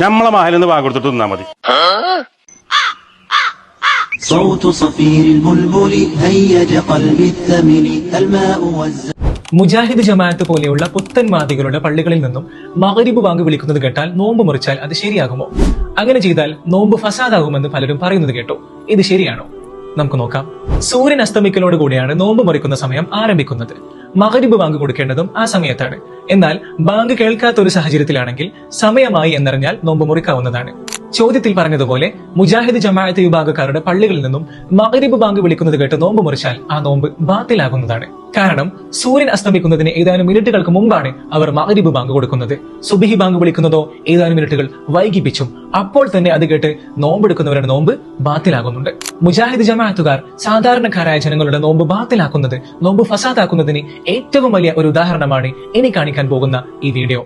നമ്മളെ മഹലിന്ന് വാങ്ങി കൊടുത്തിട്ട് തിന്നാ മതി. മുജാഹിദ് ജമാഅത്ത് പോലെയുള്ള പുത്തൻവാദികളുടെ പള്ളികളിൽ നിന്നും മഗ്രിബ് ബാങ്ക് വിളിക്കുന്നത് കേട്ടാൽ നോമ്പ് മുറിച്ചാൽ അത് ശരിയാകുമോ? അങ്ങനെ ചെയ്താൽ നോമ്പ് ഫസാദാകുമെന്ന് പലരും പറയുന്നത് കേട്ടോ. ഇത് ശരിയാണോ? നമുക്ക് നോക്കാം. സൂര്യൻ അസ്തമിക്കലോട് കൂടിയാണ് നോമ്പ് മുറിക്കുന്ന സമയം ആരംഭിക്കുന്നത്. മഗ്രിബ് ബാങ്ക് കൊടുക്കേണ്ടതും ആ സമയത്താണ്. എന്നാൽ ബാങ്ക് കേൾക്കാത്ത ഒരു സാഹചര്യത്തിലാണെങ്കിൽ സമയമായി എന്നറിഞ്ഞാൽ നോമ്പ് മുറിക്കാവുന്നതാണ്. ചോദ്യത്തിൽ പറഞ്ഞതുപോലെ മുജാഹിദ് ജമാഅത്ത് വിഭാഗക്കാരുടെ പള്ളികളിൽ നിന്നും മഗ്രിബ് ബാങ്ക് വിളിക്കുന്നത് കേട്ട് നോമ്പ് മുറിച്ചാൽ ആ നോമ്പ് ബാത്തിലാകുന്നതാണ്. കാരണം സൂര്യൻ അസ്തമിക്കുന്നതിന് ഏതാനും മിനിറ്റുകൾക്ക് മുമ്പാണ് അവർ മഗ്രിബ് ബാങ്ക് കൊടുക്കുന്നത്. സുബ്ഹി ബാങ്ക് വിളിക്കുന്നതോ ഏതാനും മിനിറ്റുകൾ വൈകിപ്പിച്ചും. അപ്പോൾ തന്നെ അത് കേട്ട് നോമ്പെടുക്കുന്നവരുടെ നോമ്പ് ബാത്തിലാകുന്നുണ്ട്. മുജാഹിദ് ജമാഅത്തുകാർ സാധാരണക്കാരായ ജനങ്ങളുടെ നോമ്പ് ബാത്തിലാക്കുന്നത്, നോമ്പ് ഫസാദാക്കുന്നതിന് ഏറ്റവും വലിയ ഒരു ഉദാഹരണമാണ് ഇനി കാണിക്കാൻ പോകുന്ന ഈ വീഡിയോ.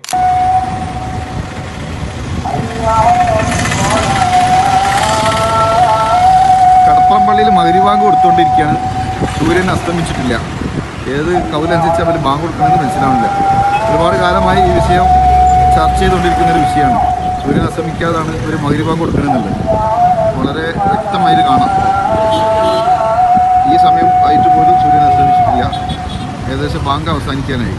പള്ളിയിൽ മഗ്രിബ് ബാങ്ക് കൊടുത്തുകൊണ്ടിരിക്കുകയാണ്. സൂര്യൻ അസ്തമിച്ചിട്ടില്ല. ഏത് കൗലനുസരിച്ച് അവർ ബാങ്ക് കൊടുക്കണമെന്ന് മനസ്സിലാവില്ല. ഒരുപാട് കാലമായി ഈ വിഷയം ചർച്ച ചെയ്തുകൊണ്ടിരിക്കുന്ന ഒരു വിഷയമാണ്. സൂര്യൻ അസ്തമിക്കാതാണ് ഒരു മഗ്രിബ് ബാങ്ക് കൊടുക്കണമെന്നുള്ളത്. വളരെ വ്യക്തമായി കാണാം. ഈ സമയം ആയിട്ട് പോലും സൂര്യൻ അസ്തമിച്ചിട്ടില്ല. ഏകദേശം ബാങ്ക് അവസാനിക്കാനായി.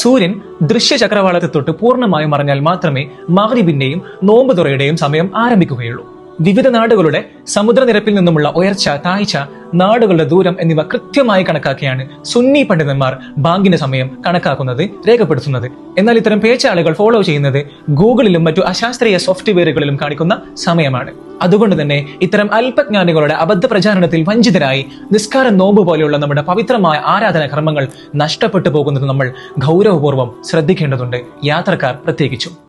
സൂര്യൻ ദൃശ്യചക്രവാളത്തെ തൊട്ട് പൂർണ്ണമായും മറഞ്ഞാൽ മാത്രമേ മഗ്രിബിന്റെയും നോമ്പ് തുറയുടെയും സമയം ആരംഭിക്കുകയുള്ളൂ. വിവിധ നാടുകളുടെ സമുദ്രനിരപ്പിൽ നിന്നുമുള്ള ഉയർച്ച, താഴ്ച, നാടുകളുടെ ദൂരം എന്നിവ കൃത്യമായി കണക്കാക്കിയാണ് സുന്നി പണ്ഡിതന്മാർ ബാങ്കിന്റെ സമയം കണക്കാക്കുന്നത്, രേഖപ്പെടുത്തുന്നത്. എന്നാൽ ഇത്തരം പേച്ചാളുകൾ ഫോളോ ചെയ്യുന്നത് ഗൂഗിളിലും മറ്റു അശാസ്ത്രീയ സോഫ്റ്റ്വെയറുകളിലും കാണിക്കുന്ന സമയമാണ്. അതുകൊണ്ട് തന്നെ ഇത്തരം അല്പജ്ഞാനികളുടെ അബദ്ധ പ്രചാരണത്തിൽ വഞ്ചിതരായി നിസ്കാരം, നോമ്പ് പോലെയുള്ള നമ്മുടെ പവിത്രമായ ആരാധനാ കർമ്മങ്ങൾ നഷ്ടപ്പെട്ടു പോകുന്നത് നമ്മൾ ഗൗരവപൂർവ്വം ശ്രദ്ധിക്കേണ്ടതുണ്ട്, യാത്രക്കാർ പ്രത്യേകിച്ചും.